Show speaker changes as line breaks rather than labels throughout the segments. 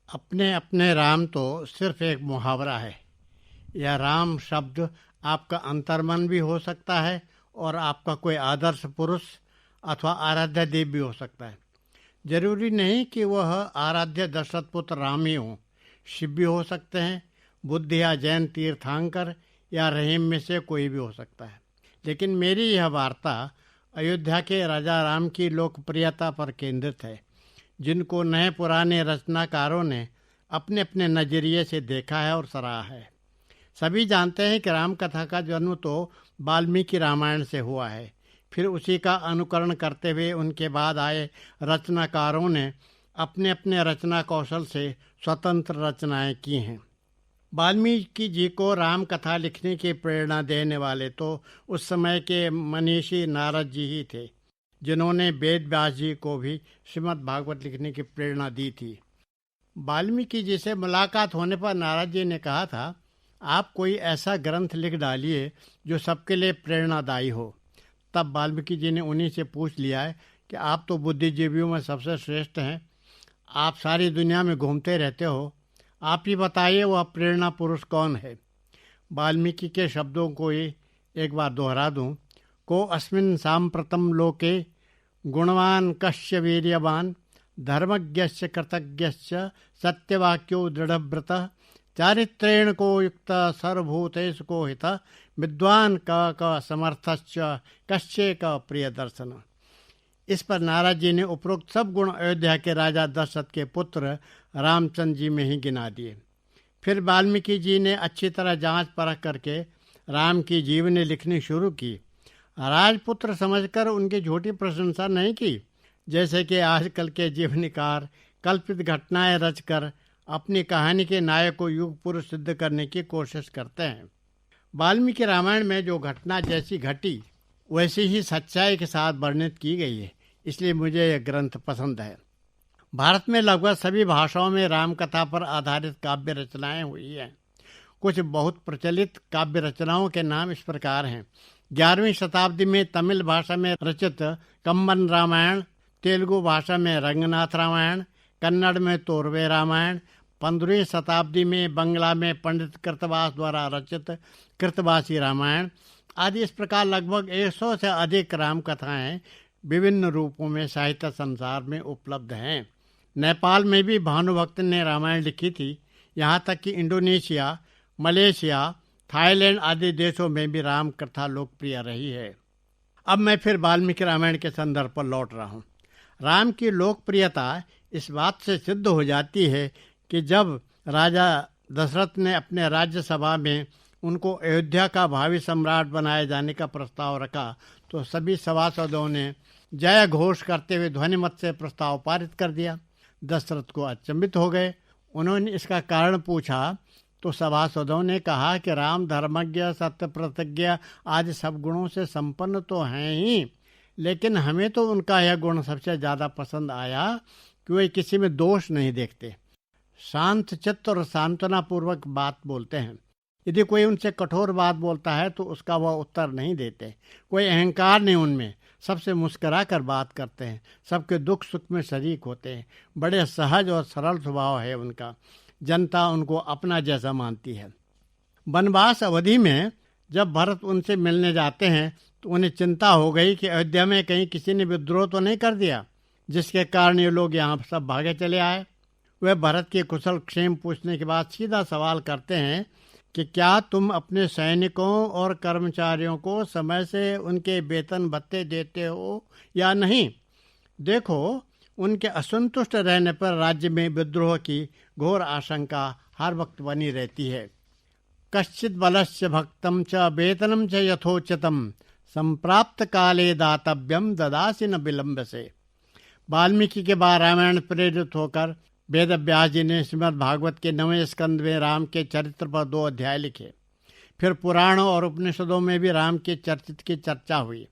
अपने अपने राम तो सिर्फ एक मुहावरा है। यह राम शब्द आपका अंतर्मन भी हो सकता है और आपका कोई आदर्श पुरुष अथवा आराध्य देव भी हो सकता है। जरूरी नहीं कि वह आराध्य दशरथ पुत्र राम ही हो, शिव भी हो सकते हैं, बुद्ध या जैन तीर्थंकर या रहीम में से कोई भी हो सकता है। लेकिन मेरी यह वार्ता अयोध्या के राजा राम की लोकप्रियता पर केंद्रित है, जिनको नए पुराने रचनाकारों ने अपने अपने नजरिए से देखा है और सराहा है। सभी जानते हैं कि राम कथा का जन्म तो वाल्मीकि रामायण से हुआ है। फिर उसी का अनुकरण करते हुए उनके बाद आए रचनाकारों ने अपने अपने रचना कौशल से स्वतंत्र रचनाएं की हैं। वाल्मीकि जी को राम कथा लिखने की प्रेरणा देने वाले तो उस समय के मनीषी नारद जी ही थे, जिन्होंने वेद व्यास जी को भी श्रीमद् भागवत लिखने की प्रेरणा दी थी। वाल्मीकि जी से मुलाकात होने पर नारद जी ने कहा था, आप कोई ऐसा ग्रंथ लिख डालिए जो सबके लिए प्रेरणादायी हो। तब वाल्मीकि जी ने उन्हीं से पूछ लिया है कि आप तो बुद्धिजीवियों में सबसे श्रेष्ठ हैं, आप सारी दुनिया में घूमते रहते हो, आप ही बताइए वह प्रेरणा पुरुष कौन है। वाल्मीकि के शब्दों को ही एक बार दोहरा दूं। को अस्मिन् सांप्रतम लोके गुणवान कश्य वीर्यवान धर्मज्ञस्य कृतज्ञस्य सत्यवाक्यो दृढ़व्रतः चारित्रेण को युक्त सर्वभूतेषु को हित विद्वान क समर्थश्च कश्ये क प्रिय दर्शन। इस पर नारद जी ने उपरोक्त सब गुण अयोध्या के राजा दशरथ के पुत्र रामचंद्र जी में ही गिना दिए। फिर वाल्मीकि जी ने अच्छी तरह जांच परख करके राम की जीवनी लिखनी शुरू की। राजपुत्र समझकर उनकी झूठी प्रशंसा नहीं की, जैसे कि आजकल के जीवनीकार कल्पित घटनाएं रचकर अपनी कहानी के नायक को युग पुरुष सिद्ध करने की कोशिश करते हैं। वाल्मीकि रामायण में जो घटना जैसी घटी वैसी ही सच्चाई के साथ वर्णित की गई है, इसलिए मुझे यह ग्रंथ पसंद है। भारत में लगभग सभी भाषाओं में राम कथा पर आधारित काव्य रचनाएं हुई हैं। कुछ बहुत प्रचलित काव्य रचनाओं के नाम इस प्रकार हैं। 11वीं शताब्दी में तमिल भाषा में रचित कम्बन रामायण, तेलुगु भाषा में रंगनाथ रामायण, कन्नड़ में तोरवे रामायण, 15वीं शताब्दी में बंगला में पंडित कृतवास द्वारा रचित कृतवासी रामायण आदि। इस प्रकार लगभग 100 से अधिक राम कथाएं विभिन्न रूपों में साहित्य संसार में उपलब्ध हैं। नेपाल में भी भानुभक्त ने रामायण लिखी थी। यहाँ तक कि इंडोनेशिया, मलेशिया, थाईलैंड आदि देशों में भी राम कथा लोकप्रिय रही है। अब मैं फिर वाल्मीकि रामायण के संदर्भ पर लौट रहा हूँ। राम की लोकप्रियता इस बात से सिद्ध हो जाती है कि जब राजा दशरथ ने अपने राज्यसभा में उनको अयोध्या का भावी सम्राट बनाए जाने का प्रस्ताव रखा तो सभी सभासदों ने जय घोष करते हुए ध्वनिमत से प्रस्ताव पारित कर दिया। दशरथ को अचंभित हो गए। उन्होंने इसका कारण पूछा तो सभासदों ने कहा कि राम धर्मज्ञ, सत्य प्रतिज्ञ आदि सब गुणों से संपन्न तो हैं ही, लेकिन हमें तो उनका यह गुण सबसे ज़्यादा पसंद आया कि वे किसी में दोष नहीं देखते, शांत चित्त और सांत्वना पूर्वक बात बोलते हैं। यदि कोई उनसे कठोर बात बोलता है तो उसका वह उत्तर नहीं देते। कोई अहंकार नहीं उनमें, सबसे मुस्करा कर बात करते हैं, सबके दुख सुख में शरीक होते हैं। बड़े सहज और सरल स्वभाव है उनका। जनता उनको अपना जैसा मानती है। वनवास अवधि में जब भरत उनसे मिलने जाते हैं तो उन्हें चिंता हो गई कि अयोध्या में कहीं किसी ने विद्रोह तो नहीं कर दिया, जिसके कारण ये लोग यहाँ सब भागे चले आए। वे भरत के कुशल क्षेम पूछने के बाद सीधा सवाल करते हैं कि क्या तुम अपने सैनिकों और कर्मचारियों को समय से उनके वेतन भत्ते देते हो या नहीं। देखो, उनके असंतुष्ट रहने पर राज्य में विद्रोह की घोर आशंका हर वक्त बनी रहती है। कश्चित बलस्य भक्तम च वेतनम च यथोचितम संप्राप्त काले दातव्यम ददासी न विलंब से। वाल्मीकि के बाद रामायण प्रेरित होकर वेद व्यास जी ने श्रीमद् भागवत के 9वें स्कंद में राम के चरित्र पर 2 अध्याय लिखे। फिर पुराणों और उपनिषदों में भी राम के चरित्र की चर्चा हुई।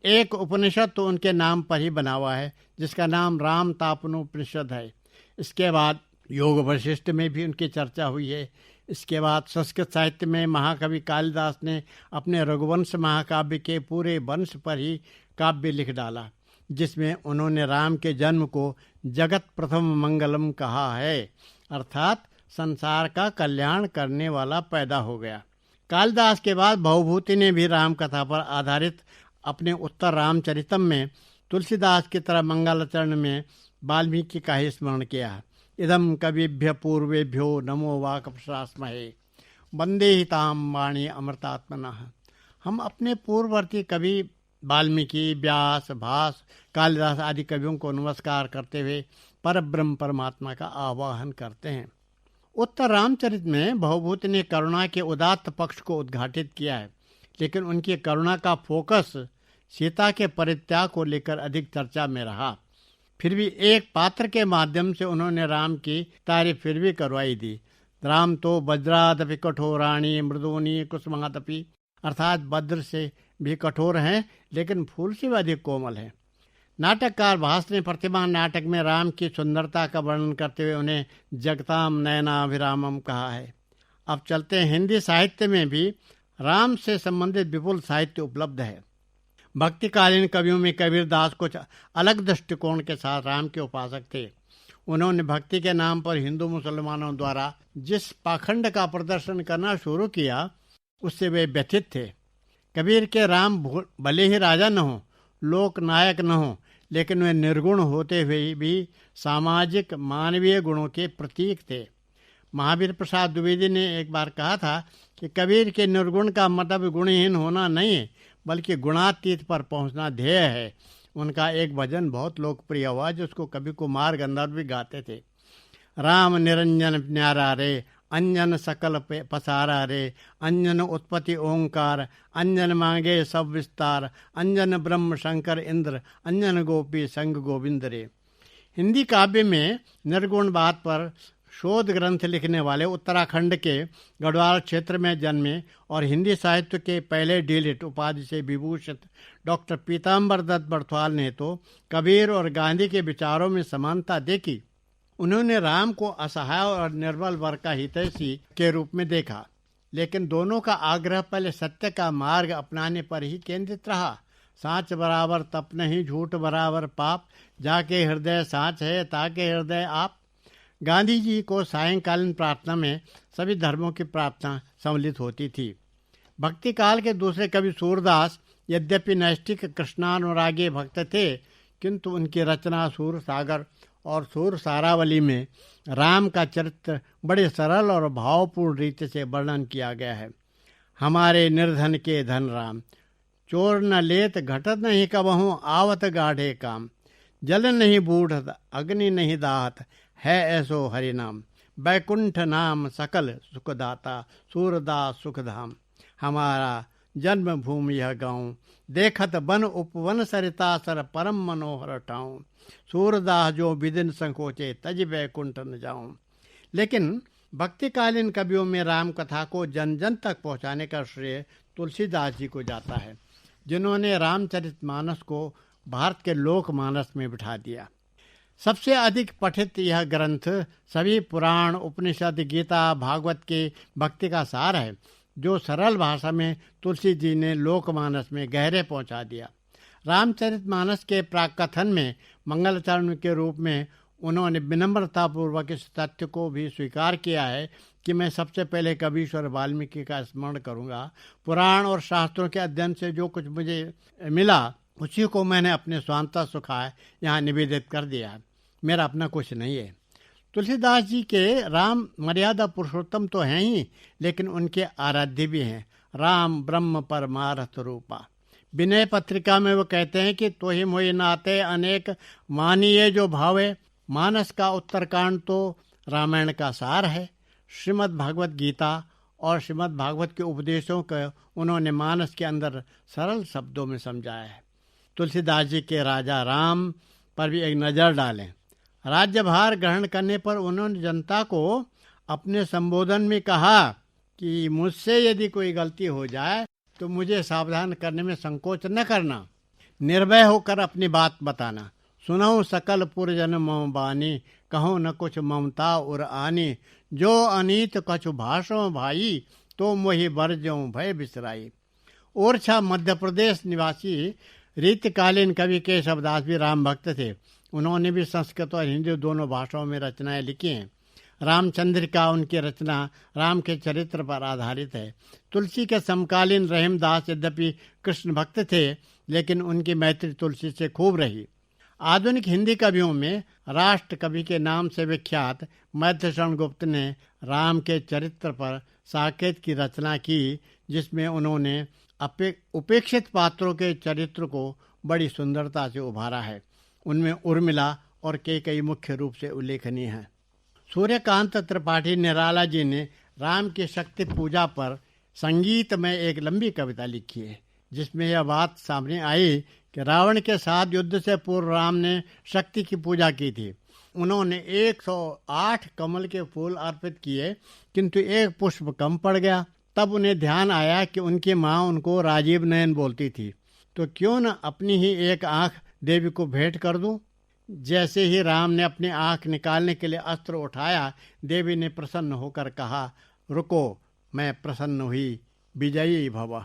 एक उपनिषद तो उनके नाम पर ही बना हुआ है, जिसका नाम राम तापनोपनिषद है। इसके बाद योग वशिष्ठ में भी उनकी चर्चा हुई है। इसके बाद संस्कृत साहित्य में महाकवि कालिदास ने अपने रघुवंश महाकाव्य के पूरे वंश पर ही काव्य लिख डाला, जिसमें उन्होंने राम के जन्म को जगत प्रथम मंगलम कहा है। अर्थात संसार का कल्याण करने वाला पैदा हो गया। कालिदास के बाद भवभूति ने भी राम कथा पर आधारित अपने उत्तर रामचरितम में तुलसीदास की तरह मंगलाचरण में वाल्मीकि का ही स्मरण किया। इदम कविभ्य पूर्वेभ्यो नमो वाक्पशास्महे वंदे हिताम वाणी अमृतात्मनः। हम अपने पूर्ववर्ती कवि वाल्मीकि, व्यास, भास, कालिदास आदि कवियों को नमस्कार करते हुए परब्रह्म परमात्मा का आवाहन करते हैं। उत्तर रामचरित में भवभूति ने करुणा के उदात्त पक्ष को उद्घाटित किया है, लेकिन उनकी करुणा का फोकस सीता के परित्याग को लेकर अधिक चर्चा में रहा। फिर भी एक पात्र के माध्यम से उन्होंने राम की तारीफ फिर भी करवाई दी। राम तो वज्रादपि कठोराणी मृदूनी कुसुमादपि, अर्थात वज्र से भी कठोर हैं लेकिन फूल से भी अधिक कोमल हैं। नाटककार भास ने प्रतिमान नाटक में राम की सुंदरता का वर्णन करते हुए उन्हें जगताम नयनाभिरामम कहा है। अब चलते हैं हिंदी साहित्य में भी राम से संबंधित विपुल साहित्य उपलब्ध है। भक्तिकालीन कवियों में कबीर दास कुछ अलग दृष्टिकोण के साथ राम के उपासक थे। उन्होंने भक्ति के नाम पर हिंदू मुसलमानों द्वारा जिस पाखंड का प्रदर्शन करना शुरू किया उससे वे व्यथित थे। कबीर के राम भले ही राजा न हो, लोक नायक न हो, लेकिन वे निर्गुण होते हुए भी सामाजिक मानवीय गुणों के प्रतीक थे। महावीर प्रसाद द्विवेदी ने एक बार कहा था कि कबीर के निर्गुण का मतलब गुणहीन होना नहीं है, बल्कि गुणातीत पर पहुंचना ध्येय है। उनका एक भजन बहुत लोकप्रिय हुआ जिसको कवि कुमार गंधर्व भी गाते थे। राम निरंजन न्यारा रे, अंजन सकल पसारा रे, अंजन उत्पत्ति ओंकार, अंजन मांगे सब विस्तार, अंजन ब्रह्म शंकर इंद्र, अंजन गोपी संग गोविंद रे। हिंदी काव्य में निर्गुणवाद पर शोध ग्रंथ लिखने वाले उत्तराखंड के गढ़वाल क्षेत्र में जन्मे और हिंदी साहित्य के पहले डीलिट उपाधि से विभूषित डॉक्टर पीताम्बर दत्त बड़थवाल ने तो कबीर और गांधी के विचारों में समानता देखी। उन्होंने राम को असहाय और निर्बल वर्ग का हितैषी के रूप में देखा, लेकिन दोनों का आग्रह पहले सत्य का मार्ग अपनाने पर ही केंद्रित रहा। साँच बराबर तप नहीं, झूठ बराबर पाप, जाके हृदय साँच है ताके हृदय आप। गांधी जी को सायंकालीन प्रार्थना में सभी धर्मों की प्रार्थना सम्मिलित होती थी। भक्ति काल के दूसरे कवि सूरदास यद्यपि नैष्ठिक कृष्णानुरागी भक्त थे, किंतु उनकी रचना सूर सागर और सूर सारावली में राम का चरित्र बड़े सरल और भावपूर्ण रीति से वर्णन किया गया है। हमारे निर्धन के धन राम, चोर न लेत घटत नहीं कबहूँ आवत गाढ़े काम, जल नहीं बूढ़त अग्नि नहीं दाहत है ऐसो हरि नाम, बैकुंठ नाम सकल सुखदाता सूरदास सुखधाम। हमारा जन्म भूमि यह गाँव, देखत वन उपवन सरिता सर परम मनोहर ठाऊं, सूरदास जो विदिन संकोचे तज बैकुंठ न जाऊं। लेकिन भक्तिकालीन कवियों में राम कथा को जन जन तक पहुंचाने का श्रेय तुलसीदास जी को जाता है, जिन्होंने रामचरितमानस को भारत के लोकमानस में बिठा दिया। सबसे अधिक पठित यह ग्रंथ सभी पुराण, उपनिषद, गीता, भागवत के भक्ति का सार है, जो सरल भाषा में तुलसी जी ने लोकमानस में गहरे पहुंचा दिया। रामचरितमानस के प्राकथन में मंगलाचरण के रूप में उन्होंने विनम्रतापूर्वक इस तथ्य को भी स्वीकार किया है कि मैं सबसे पहले कवीश्वर वाल्मीकि का स्मरण करूंगा। पुराण और शास्त्रों के अध्ययन से जो कुछ मुझे मिला उसी को मैंने अपने स्वांतः सुखाय यहाँ निवेदित कर दिया। मेरा अपना कुछ नहीं है। तुलसीदास जी के राम मर्यादा पुरुषोत्तम तो हैं ही, लेकिन उनके आराध्य भी हैं। राम ब्रह्म परमार्थ रूपा। विनय पत्रिका में वो कहते हैं कि तो ही मोहि नाते अनेक मानिए जो भावे। मानस का उत्तरकांड तो रामायण का सार है। श्रीमद् भागवत गीता और श्रीमद् भागवत के उपदेशों को उन्होंने मानस के अंदर सरल शब्दों में समझाया है। तुलसीदास जी के राजा राम पर भी एक नज़र डालें। राज्यभार ग्रहण करने पर उन्होंने जनता को अपने संबोधन में कहा कि मुझसे यदि कोई गलती हो जाए तो मुझे सावधान करने में संकोच न करना, निर्भय होकर अपनी बात बताना। सुनऊं सकल पुरजन मम बानी, कहूँ न कुछ ममता उर आनी। जो अनीत कछु भाषो भाई, तो मोहि बरजऊं भय बिसराई। ओरछा मध्य प्रदेश निवासी रीतिकालीन कवि केशवदास भी राम भक्त थे। उन्होंने भी संस्कृत और हिंदी दोनों भाषाओं में रचनाएं लिखी हैं। रामचंद्रिका उनकी रचना राम के चरित्र पर आधारित है। तुलसी के समकालीन रहीमदास यद्यपि कृष्ण भक्त थे, लेकिन उनकी मैत्री तुलसी से खूब रही। आधुनिक हिंदी कवियों में राष्ट्र कवि के नाम से विख्यात मैथिलीशरण गुप्त ने राम के चरित्र पर साकेत की रचना की, जिसमें उन्होंने उपेक्षित पात्रों के चरित्र को बड़ी सुंदरता से उभारा है। उनमें उर्मिला और कई मुख्य रूप से उल्लेखनीय हैं। सूर्यकांत त्रिपाठी निराला जी ने राम की शक्ति पूजा पर संगीत में एक लंबी कविता लिखी है, जिसमें यह बात सामने आई कि रावण के साथ युद्ध से पूर्व राम ने शक्ति की पूजा की थी। उन्होंने 108 कमल के फूल अर्पित किए, किंतु एक पुष्प कम पड़ गया। तब उन्हें ध्यान आया कि उनकी माँ उनको राजीव नयन बोलती थी, तो क्यों न अपनी ही एक आंख देवी को भेंट कर दूं। जैसे ही राम ने अपनी आंख निकालने के लिए अस्त्र उठाया, देवी ने प्रसन्न होकर कहा, रुको, मैं प्रसन्न हुई, विजयी भव।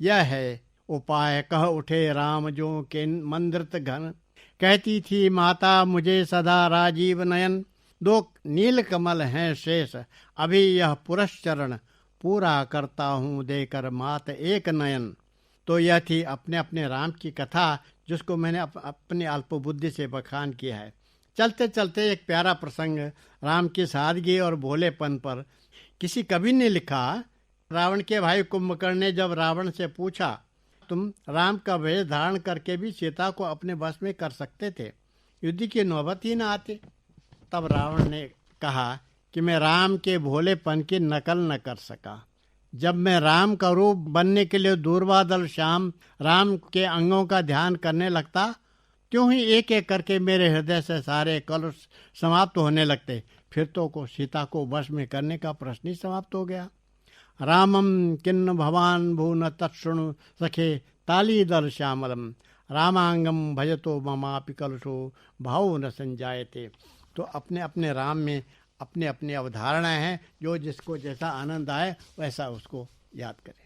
यह है उपाय कह उठे राम जो के मंद्रित घन, कहती थी माता मुझे सदा राजीव नयन। 2 नील कमल हैं शेष, अभी यह पुरश्चरण, पूरा करता हूँ देकर मात एक नयन। तो यह थी अपने अपने राम की कथा, जिसको मैंने अपनी अल्पबुद्धि से बखान किया है। चलते चलते एक प्यारा प्रसंग राम की सादगी और भोलेपन पर। किसी कवि ने लिखा, रावण के भाई कुंभकर्ण ने जब रावण से पूछा, तुम राम का वेश धारण करके भी सीता को अपने वश में कर सकते थे, युद्ध की नौबत ही न आती। तब रावण ने कहा कि मैं राम के भोलेपन की नकल न कर सका। जब मैं राम का रूप बनने के लिए दूरबादल शाम राम के अंगों का ध्यान करने लगता, त्यों ही एक एक करके मेरे हृदय से सारे कलुष समाप्त होने लगते। फिर तो को सीता को वश में करने का प्रश्न ही समाप्त हो गया। रामम किन्न भवान भून तत्शृणु सखे तालीदल श्यामलम, रामांगम भजतो ममापि कलुषो भाव न संजायते। तो अपने अपने राम में अपने अपने अवधारणा है, जो जिसको जैसा आनंद आए वैसा उसको याद करे।